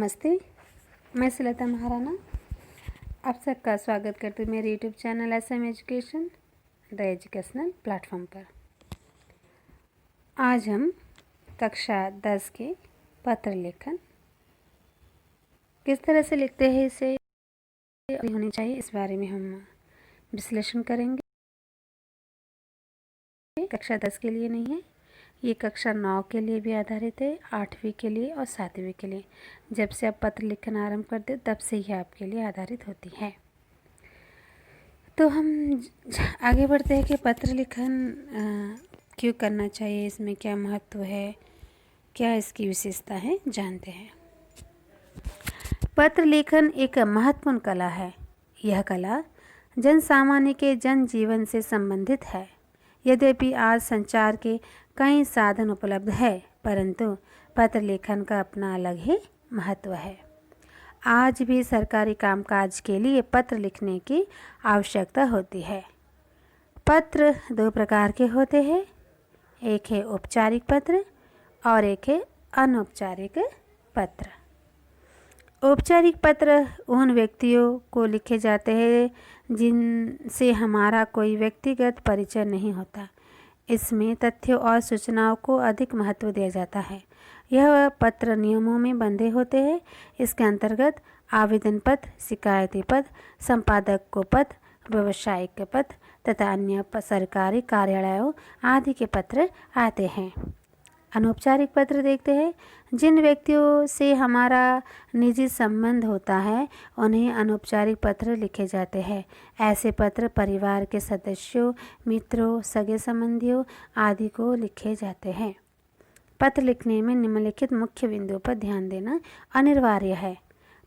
नमस्ते, मैं सुलता महाराणा आप सबका स्वागत करती हूँ मेरे YouTube channel SM education the educational platform पर। आज हम कक्षा 10 के पत्र लेखन किस तरह से लिखते हैं, इसे होनी चाहिए, इस बारे में हम विश्लेषण करेंगे। कक्षा 10 के लिए नहीं है, ये कक्षा 9 के लिए भी आधारित है, 8वीं के लिए और 7वीं के लिए। जब से आप पत्र लिखना आरंभ करते हैं तब से ही आपके लिए आधारित होती है। तो हम आगे बढ़ते हैं कि पत्र लिखन क्यों करना चाहिए, इसमें क्या महत्व है, क्या इसकी विशेषता है, जानते हैं। पत्र लेखन एक महत्वपूर्ण कला है। यह कला जन सामान्य के जन जीवन से संबंधित है। यद्यपि आज संचार के कई साधन उपलब्ध है, परंतु पत्र लेखन का अपना अलग ही महत्व है। आज भी सरकारी कामकाज के लिए पत्र लिखने की आवश्यकता होती है। पत्र दो प्रकार के होते हैं, एक है औपचारिक पत्र और एक है अनौपचारिक पत्र। औपचारिक पत्र उन व्यक्तियों को लिखे जाते हैं जिनसे हमारा कोई व्यक्तिगत परिचय नहीं होता। इसमें तथ्यों और सूचनाओं को अधिक महत्व दिया जाता है। यह पत्र नियमों में बंधे होते हैं। इसके अंतर्गत आवेदन पत्र, शिकायती पत्र, संपादक को पत्र, व्यावसायिक पत्र तथा अन्य सरकारी कार्यालयों आदि के पत्र आते हैं। अनौपचारिक पत्र देखते हैं। जिन व्यक्तियों से हमारा निजी संबंध होता है उन्हें अनौपचारिक पत्र लिखे जाते हैं। ऐसे पत्र परिवार के सदस्यों, मित्रों, सगे संबंधियों आदि को लिखे जाते हैं। पत्र लिखने में निम्नलिखित मुख्य बिंदुओं पर ध्यान देना अनिवार्य है।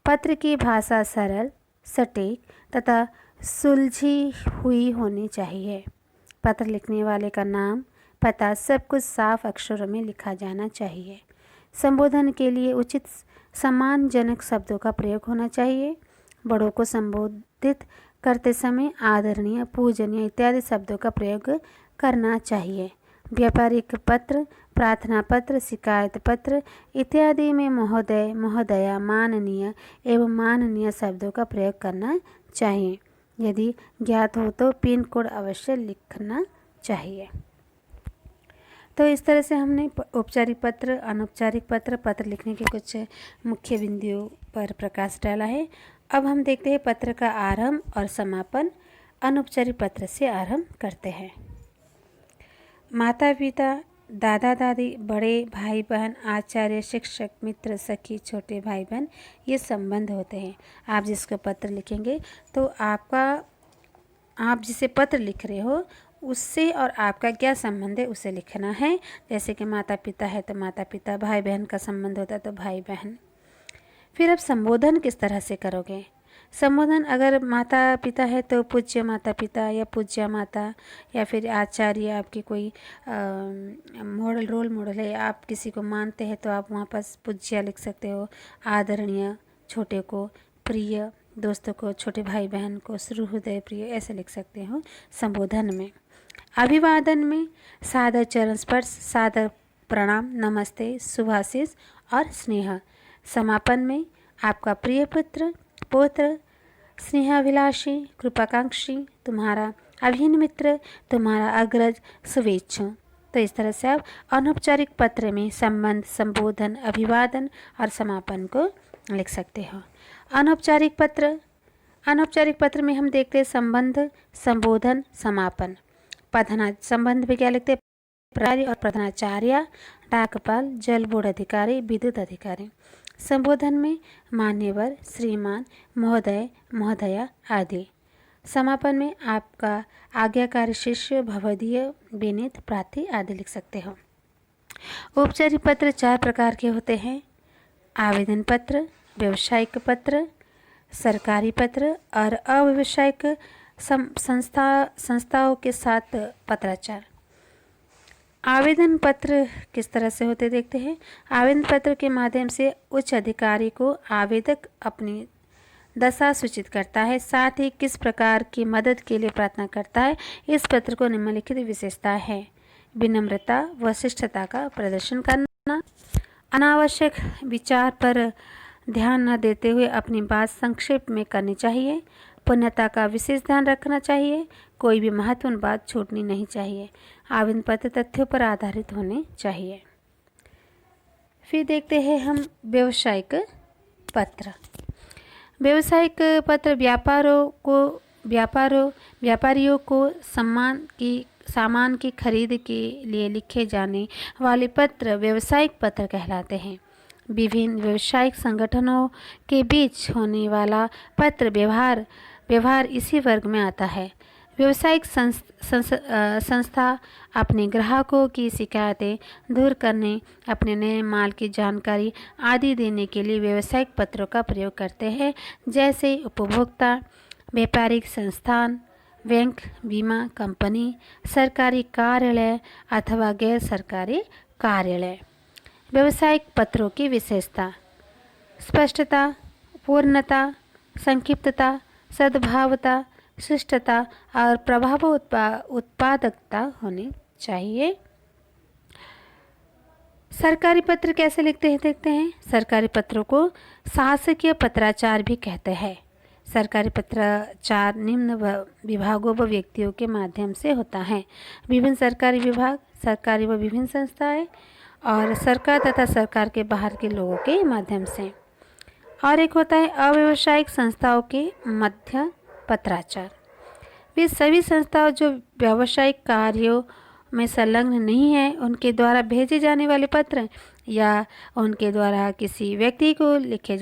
पत्र की भाषा सरल, सटीक तथा सुलझी हुई होनी चाहिए। पत्र लिखने वाले का नाम, पता सब कुछ साफ अक्षरों में लिखा जाना चाहिए। संबोधन के लिए उचित सम्मानजनक शब्दों का प्रयोग होना चाहिए। बड़ों को संबोधित करते समय आदरणीय, पूजनीय इत्यादि शब्दों का प्रयोग करना चाहिए। व्यापारिक पत्र, प्रार्थना पत्र, शिकायत पत्र इत्यादि में महोदय, महोदया, माननीय एवं माननीय शब्दों का प्रयोग करना चाहिए। यदि ज्ञात हो तो पिन कोड अवश्य लिखना चाहिए। तो इस तरह से हमने औपचारिक पत्र, अनौपचारिक पत्र, पत्र लिखने के कुछ मुख्य बिंदुओं पर प्रकाश डाला है। अब हम देखते हैं पत्र का आरंभ और समापन अनौपचारिक पत्र से आरंभ करते हैं। माता पिता, दादा दादी, बड़े भाई बहन, आचार्य, शिक्षक, मित्र, सखी, छोटे भाई बहन, ये संबंध होते हैं। आप जिसको पत्र लिखेंगे तो आप जिसे पत्र लिख रहे हो उससे और आपका क्या संबंध है उसे लिखना है। जैसे कि माता पिता है तो माता पिता, भाई बहन का संबंध होता है तो भाई बहन। फिर अब संबोधन किस तरह से करोगे। संबोधन अगर माता पिता है तो पूज्य माता पिता या पूज्य माता, या फिर आचार्य आपकी कोई रोल मॉडल है, आप किसी को मानते हैं तो आप वहाँ पर पूज्य लिख सकते हो। आदरणीय छोटे को, प्रिय दोस्तों को, छोटे भाई बहन को सुहृदय प्रिय, ऐसे लिख सकते हो संबोधन में। अभिवादन में सादर चरण स्पर्श, सादर प्रणाम, नमस्ते, शुभाशीष और स्नेह। समापन में आपका प्रिय पुत्र, पौत्र, स्नेहाभिलाषी, कृपाकांक्षी, तुम्हारा अभिन्न मित्र, तुम्हारा अग्रज, शुभेच्छु। तो इस तरह से आप अनौपचारिक पत्र में संबंध, संबोधन, अभिवादन और समापन को लिख सकते हो। अनौपचारिक पत्र में हम देखते हैं संबंध, संबोधन, समापन। संबंध में क्या लिखते हैं, प्रभारी और प्रधानाचार्य, डाकपाल, जल बोर्ड अधिकारी, विद्युत अधिकारी। संबोधन में मान्यवर, श्रीमान, महोदय, महोदया आदि। समापन में आपका आज्ञाकारी शिष्य, भवदीय, विनीत, प्रार्थी आदि लिख सकते हो। औपचारिक पत्र 4 प्रकार के होते हैं, आवेदन पत्र, व्यावसायिक पत्र, सरकारी पत्र और अव्यावसायिक संस्थाओं के साथ पत्राचार। आवेदन पत्र किस तरह से होते देखते हैं। आवेदन पत्र के माध्यम से उच्च अधिकारी को आवेदक अपनी दशा सूचित करता है, साथ ही किस प्रकार की मदद के लिए प्रार्थना करता है। इस पत्र को निम्नलिखित विशेषता है: विनम्रता व शिष्टता का प्रदर्शन करना, अनावश्यक विचार पर ध्यान न देते हुए अपनी बात संक्षेप में करनी चाहिए। पूर्णता का विशेष ध्यान रखना चाहिए। कोई भी महत्वपूर्ण बात छूटनी नहीं चाहिए। आवेदन पत्र तथ्यों पर आधारित होने चाहिए। फिर देखते हैं हम व्यावसायिक पत्र। व्यावसायिक पत्र व्यापारियों को सामान की खरीद के लिए लिखे जाने वाले पत्र व्यावसायिक पत्र कहलाते हैं। विभिन्न व्यावसायिक संगठनों के बीच होने वाला पत्र व्यवहार इसी वर्ग में आता है। व्यावसायिक संस्था अपने ग्राहकों की शिकायतें दूर करने, अपने नए माल की जानकारी आदि देने के लिए व्यावसायिक पत्रों का प्रयोग करते हैं, जैसे उपभोक्ता, व्यापारिक संस्थान, बैंक, बीमा कंपनी, सरकारी कार्यालय अथवा गैर सरकारी कार्यालय। व्यावसायिक पत्रों की विशेषता: स्पष्टता, पूर्णता, संक्षिप्तता, सद्भावता, शिष्टता और उत्पादकता होनी चाहिए। सरकारी पत्र कैसे लिखते हैं देखते हैं। सरकारी पत्रों को शासकीय पत्राचार भी कहते हैं। सरकारी पत्राचार निम्न विभागों व व्यक्तियों के माध्यम से होता है। विभिन्न सरकारी विभाग, सरकारी व विभिन्न संस्थाएं और सरकार तथा सरकार के बाहर के लोगों के माध्यम से। और एक होता है अव्यावसायिक संस्थाओं के मध्य पत्राचार। वे सभी संस्थाओं जो व्यावसायिक कार्यों में संलग्न नहीं है, उनके द्वारा भेजे जाने वाले पत्र या उनके द्वारा किसी व्यक्ति को लिखे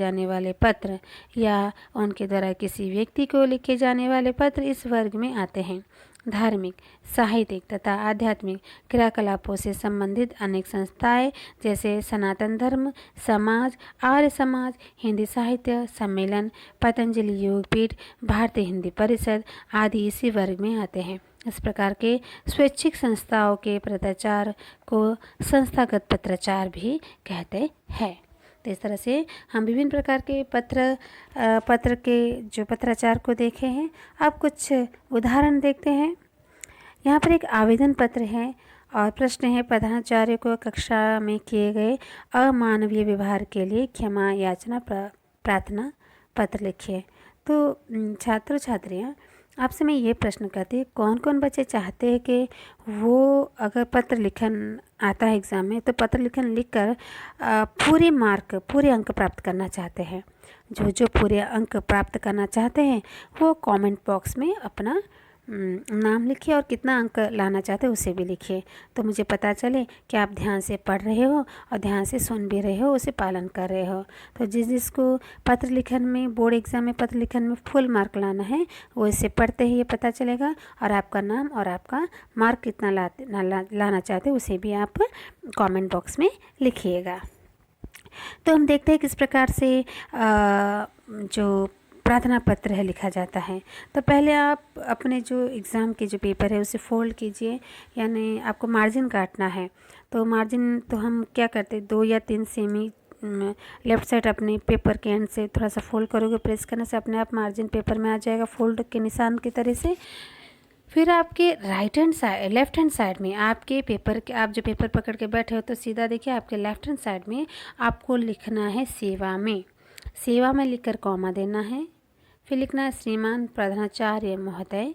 जाने वाले पत्र इस वर्ग में आते हैं। धार्मिक, साहित्यिक तथा आध्यात्मिक क्रियाकलापों से संबंधित अनेक संस्थाएं जैसे सनातन धर्म समाज, आर्य समाज, हिंदी साहित्य सम्मेलन, पतंजलि योगपीठ, भारतीय हिंदी परिषद आदि इसी वर्ग में आते हैं। इस प्रकार के स्वैच्छिक संस्थाओं के पत्राचार को संस्थागत पत्राचार भी कहते हैं। तो इस तरह से हम विभिन्न प्रकार के पत्र के जो पत्राचार को देखे हैं। अब कुछ उदाहरण देखते हैं। यहाँ पर एक आवेदन पत्र है और प्रश्न है, प्रधानाचार्य को कक्षा में किए गए अमानवीय व्यवहार के लिए क्षमा याचना प्रार्थना पत्र लिखिए। तो छात्र छात्रियाँ, आपसे मैं ये प्रश्न करती हूँ, कौन कौन बच्चे चाहते हैं कि वो अगर पत्र लिखन आता है एग्ज़ाम में तो पत्र लिखन लिखकर पूरे अंक प्राप्त करना चाहते हैं। जो पूरे अंक प्राप्त करना चाहते हैं वो कमेंट बॉक्स में अपना नाम लिखिए और कितना अंक लाना चाहते हैं उसे भी लिखिए, तो मुझे पता चले कि आप ध्यान से पढ़ रहे हो और ध्यान से सुन भी रहे हो, उसे पालन कर रहे हो। तो जिसको पत्र लिखन में, बोर्ड एग्ज़ाम में पत्र लिखन में फुल मार्क लाना है, वो इसे पढ़ते ही ये पता चलेगा और आपका नाम और आपका मार्क कितना लाना चाहते हैं उसे भी आप कमेंट बॉक्स में लिखिएगा। तो हम देखते हैं किस प्रकार से जो प्रार्थना पत्र है लिखा जाता है। तो पहले आप अपने जो एग्ज़ाम के जो पेपर है उसे फोल्ड कीजिए, यानी आपको मार्जिन काटना है। तो मार्जिन तो हम क्या करते हैं, 2 या 3 सेमी लेफ़्ट साइड अपने पेपर के एंड से थोड़ा सा फोल्ड करोगे, प्रेस करने से अपने आप मार्जिन पेपर में आ जाएगा फोल्ड के निशान की तरह से। फिर आपके लेफ़्ट हैंड साइड में आप जो पेपर पकड़ के बैठे हो तो सीधा देखिए आपके लेफ़्ट हैंड साइड में आपको लिखना है सेवा में लिखकर कॉमा देना है। फिर लिखना है श्रीमान प्रधानाचार्य महोदय।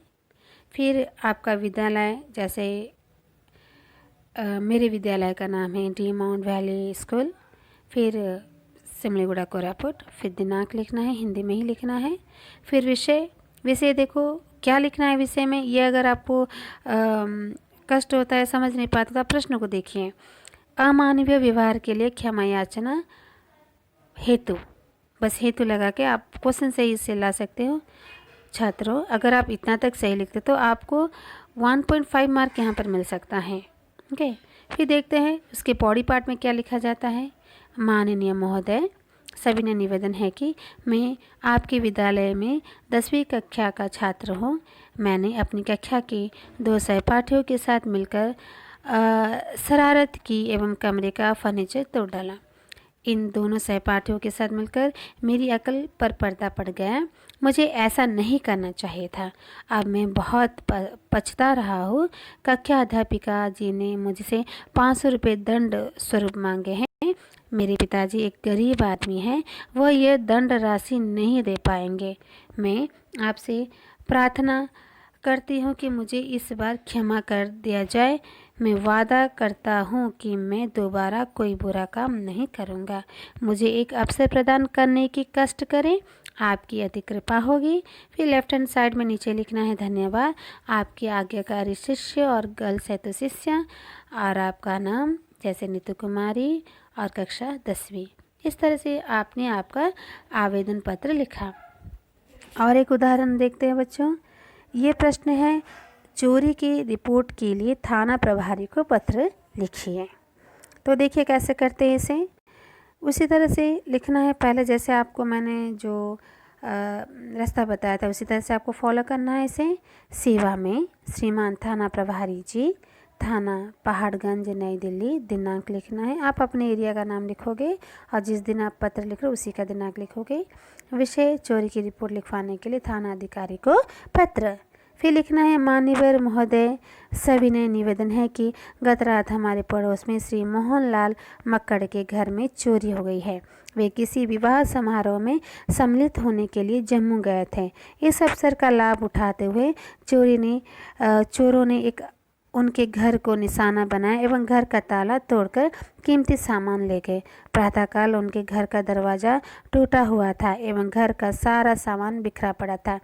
फिर आपका विद्यालय, जैसे मेरे विद्यालय का नाम है डी माउंट वैली स्कूल, फिर सिमलीगुड़ा कोरापुट। फिर दिनांक लिखना है, हिंदी में ही लिखना है। फिर विषय देखो क्या लिखना है विषय में। ये अगर आपको कष्ट होता है, समझ नहीं पाते तो आप प्रश्न को देखिए। अमानवीय व्यवहार के लिए क्षमा याचना हेतु, बस हेतु लगा के आप क्वेश्चन सही से ला सकते हो। छात्रों, अगर आप इतना तक सही लिखते तो आपको 1.5 मार्क यहाँ पर मिल सकता है। ओके, फिर देखते हैं उसके बॉडी पार्ट में क्या लिखा जाता है। माननीय महोदय, सविनय निवेदन है कि मैं आपके विद्यालय में 10वीं कक्षा का छात्र हूँ। मैंने अपनी कक्षा के 2 सहपाठियों के साथ मिलकर शरारत की एवं कमरे का फर्नीचर तोड़ डाला। इन दोनों सहपाठियों के साथ मिलकर मेरी अकल पर पर्दा पड़ गया। मुझे ऐसा नहीं करना चाहिए था। अब मैं बहुत पछता रहा हूँ। कक्षा अध्यापिका जी ने मुझसे 500 रुपये दंड स्वरूप मांगे हैं। मेरे पिताजी एक गरीब आदमी हैं, वह यह दंड राशि नहीं दे पाएंगे। मैं आपसे प्रार्थना करती हूँ कि मुझे इस बार क्षमा कर दिया जाए। मैं वादा करता हूँ कि मैं दोबारा कोई बुरा काम नहीं करूँगा। मुझे एक अवसर प्रदान करने की कष्ट करें, आपकी अति कृपा होगी। फिर लेफ्ट हैंड साइड में नीचे लिखना है धन्यवाद, आपकी आज्ञाकारी शिष्य और गर्ल्स है तो शिष्या, और आपका नाम जैसे नीतू कुमारी और कक्षा 10वीं। इस तरह से आपने आपका आवेदन पत्र लिखा। और एक उदाहरण देखते हैं बच्चों। ये प्रश्न है, चोरी की रिपोर्ट के लिए थाना प्रभारी को पत्र लिखिए। तो देखिए कैसे करते हैं इसे। उसी तरह से लिखना है, पहले जैसे आपको मैंने जो रास्ता बताया था उसी तरह से आपको फॉलो करना है इसे। सेवा में श्रीमान थाना प्रभारी जी, थाना पहाड़गंज नई दिल्ली, दिनांक लिखना है। आप अपने एरिया का नाम लिखोगे और जिस दिन आप पत्र लिख रहे हो उसी का दिनांक लिखोगे। विषय, चोरी की रिपोर्ट लिखवाने के लिए थाना अधिकारी को पत्र। फिर लिखना है, माननीय महोदय, सविनय निवेदन है कि गत रात हमारे पड़ोस में श्री मोहनलाल मक्कड़ के घर में चोरी हो गई है। वे किसी विवाह समारोह में सम्मिलित होने के लिए जम्मू गए थे। इस अवसर का लाभ उठाते हुए चोरों ने उनके घर को निशाना बनाया एवं घर का ताला तोड़कर कीमती सामान ले गए। प्रातःकाल उनके घर का दरवाज़ा टूटा हुआ था एवं घर का सारा सामान बिखरा पड़ा था।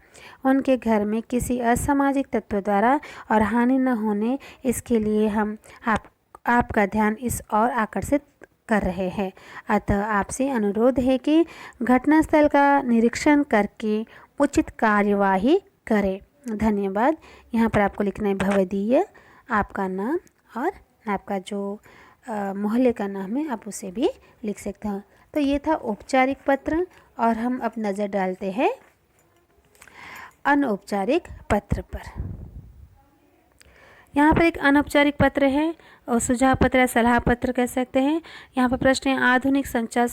उनके घर में किसी असामाजिक तत्व द्वारा और हानि न होने, इसके लिए हम आपका ध्यान इस ओर आकर्षित कर रहे हैं। अतः आपसे अनुरोध है कि घटनास्थल का निरीक्षण करके उचित कार्यवाही करें। धन्यवाद। यहाँ पर आपको लिखना है भवदीय, आपका नाम और आपका जो मोहल्ले का नाम है आप उसे भी लिख सकते हैं। तो ये था औपचारिक पत्र, और हम अब नज़र डालते हैं अनौपचारिक पत्र पर। यहाँ पर एक अनौपचारिक पत्र है और सुझाव पत्र या सलाह पत्र कह सकते हैं। यहाँ पर प्रश्न है, आधुनिक संचार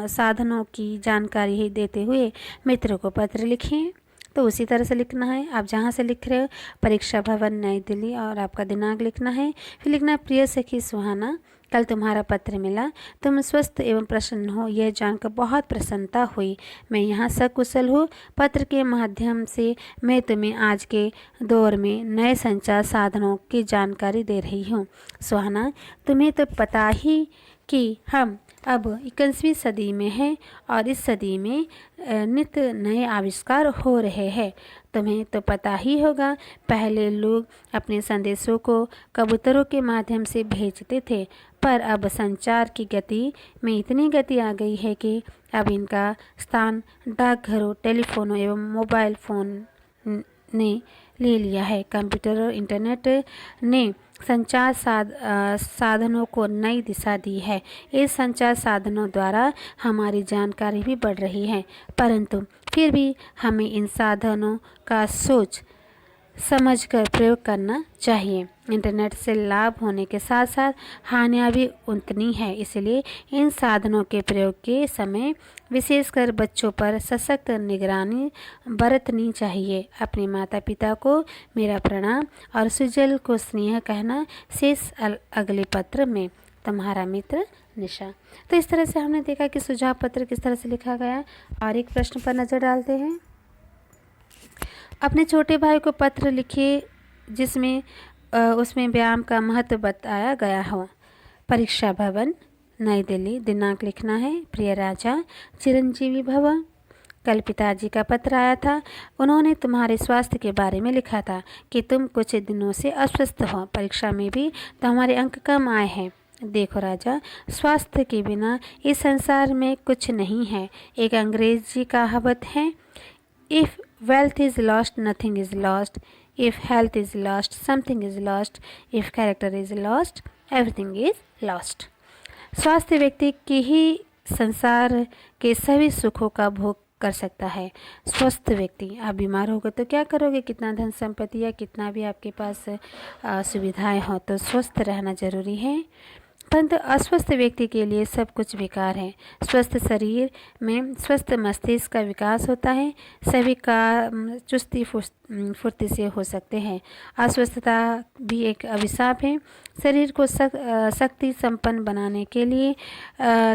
साधनों की जानकारी देते हुए मित्र को पत्र लिखिए। तो उसी तरह से लिखना है, आप जहाँ से लिख रहे हो, परीक्षा भवन नई दिल्ली, और आपका दिनांक लिखना है। फिर लिखना है, प्रिय सखी सुहाना, कल तुम्हारा पत्र मिला, तुम स्वस्थ एवं प्रसन्न हो, यह जानकर बहुत प्रसन्नता हुई। मैं यहाँ सकुशल हूँ। पत्र के माध्यम से मैं तुम्हें आज के दौर में नए संचार साधनों की जानकारी दे रही हूँ। सुहाना, तुम्हें तो पता ही कि हम अब 21वीं सदी में हैं और इस सदी में नित्य नए आविष्कार हो रहे हैं। तुम्हें तो पता ही होगा, पहले लोग अपने संदेशों को कबूतरों के माध्यम से भेजते थे, पर अब संचार की गति में इतनी गति आ गई है कि अब इनका स्थान डाकघरों, टेलीफोनों एवं मोबाइल फ़ोन ने ले लिया है। कंप्यूटर और इंटरनेट ने संचार साधनों को नई दिशा दी है। इस संचार साधनों द्वारा हमारी जानकारी भी बढ़ रही है, परंतु फिर भी हमें इन साधनों का सोच समझकर प्रयोग करना चाहिए। इंटरनेट से लाभ होने के साथ साथ हानियाँ भी उतनी है, इसलिए इन साधनों के प्रयोग के समय विशेषकर बच्चों पर सशक्त निगरानी बरतनी चाहिए। अपने माता पिता को मेरा प्रणाम और सुजल को स्नेह कहना। शेष अगले पत्र में, तुम्हारा मित्र निशा। तो इस तरह से हमने देखा कि सुझाव पत्र किस तरह से लिखा गया। और एक प्रश्न पर नज़र डालते हैं। अपने छोटे भाई को पत्र लिखिए जिसमें उसमें व्यायाम का महत्व बताया गया हो। परीक्षा भवन नई दिल्ली, दिनांक लिखना है, प्रिय राजा, चिरंजीवी भव। कल पिताजी का पत्र आया था। उन्होंने तुम्हारे स्वास्थ्य के बारे में लिखा था कि तुम कुछ दिनों से अस्वस्थ हो। परीक्षा में भी तुम्हारे अंक कम आए हैं। देखो राजा, स्वास्थ्य के बिना इस संसार में कुछ नहीं है। एक अंग्रेजी कहावत है, if wealth is lost, nothing is lost. If health is lost, something is lost. If character is lost, everything is lost. स्वास्थ्य व्यक्ति की ही संसार के सभी सुखों का भोग कर सकता है। स्वस्थ व्यक्ति, आप बीमार होगे तो क्या करोगे, कितना धन संपत्ति या कितना भी आपके पास सुविधाएं हो, तो स्वस्थ रहना जरूरी है। परंतु अस्वस्थ व्यक्ति के लिए सब कुछ बेकार है। स्वस्थ शरीर में स्वस्थ मस्तिष्क का विकास होता है, सभी का चुस्ती फुर्ती से हो सकते हैं। अस्वस्थता भी एक अभिशाप है। शरीर को शक्ति संपन्न बनाने के लिए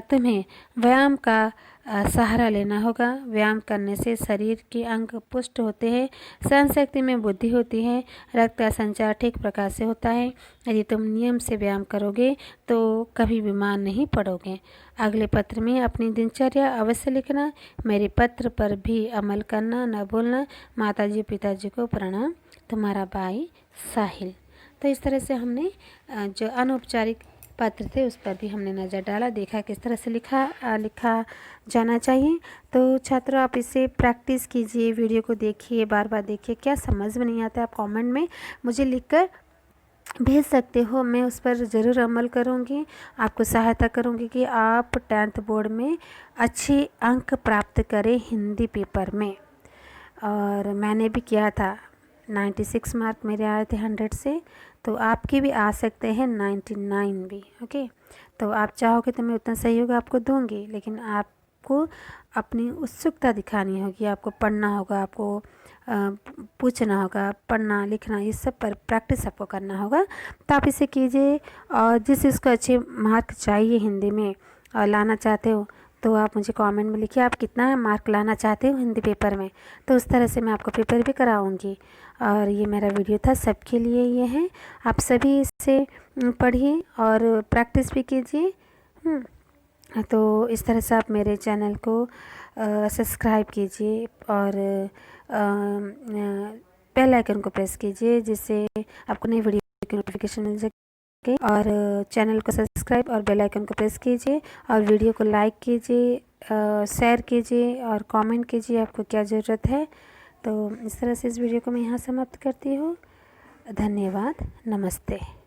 तुम्हें व्यायाम का सहारा लेना होगा। व्यायाम करने से शरीर के अंग पुष्ट होते हैं, सहन शक्ति में वृद्धि होती है, रक्त का संचार ठीक प्रकार से होता है। यदि तुम नियम से व्यायाम करोगे तो कभी बीमार नहीं पड़ोगे। अगले पत्र में अपनी दिनचर्या अवश्य लिखना। मेरे पत्र पर भी अमल करना न भूलना। माताजी पिताजी को प्रणाम, तुम्हारा भाई साहिल। तो इस तरह से हमने जो अनौपचारिक पत्र थे उस पर भी हमने नज़र डाला, देखा किस तरह से लिखा जाना चाहिए। तो छात्रों, आप इसे प्रैक्टिस कीजिए, वीडियो को देखिए, बार बार देखिए। क्या समझ में नहीं आता आप कमेंट में मुझे लिखकर भेज सकते हो, मैं उस पर ज़रूर अमल करूँगी, आपको सहायता करूँगी कि आप 10th बोर्ड में अच्छे अंक प्राप्त करें हिंदी पेपर में। और मैंने भी किया था, 96 मार्क मेरे आए थे 100 से, तो आपके भी आ सकते हैं 99 भी। ओके, तो आप चाहोगे तो मैं उतना सहयोग आपको दूंगी, लेकिन आपको अपनी उत्सुकता दिखानी होगी, आपको पढ़ना होगा, आपको पूछना होगा, पढ़ना लिखना ये सब पर प्रैक्टिस आपको करना होगा। तो आप इसे कीजिए, और जिस चीज़ को अच्छे मार्क चाहिए हिंदी में और लाना चाहते हो तो आप मुझे कमेंट में लिखिए आप कितना मार्क लाना चाहते हो हिंदी पेपर में, तो उस तरह से मैं आपको पेपर भी कराऊंगी। और ये मेरा वीडियो था, सबके लिए ये है, आप सभी इससे पढ़िए और प्रैक्टिस भी कीजिए। तो इस तरह से आप मेरे चैनल को सब्सक्राइब कीजिए और बेल आइकन को प्रेस कीजिए, जिससे आपको नई वीडियो की नोटिफिकेशन मिल सके। और चैनल को सब्सक्राइब और बेल आइकन को प्रेस कीजिए और वीडियो को लाइक कीजिए, शेयर कीजिए और कमेंट कीजिए आपको क्या ज़रूरत है। तो इस तरह से इस वीडियो को मैं यहाँ समाप्त करती हूँ। धन्यवाद, नमस्ते।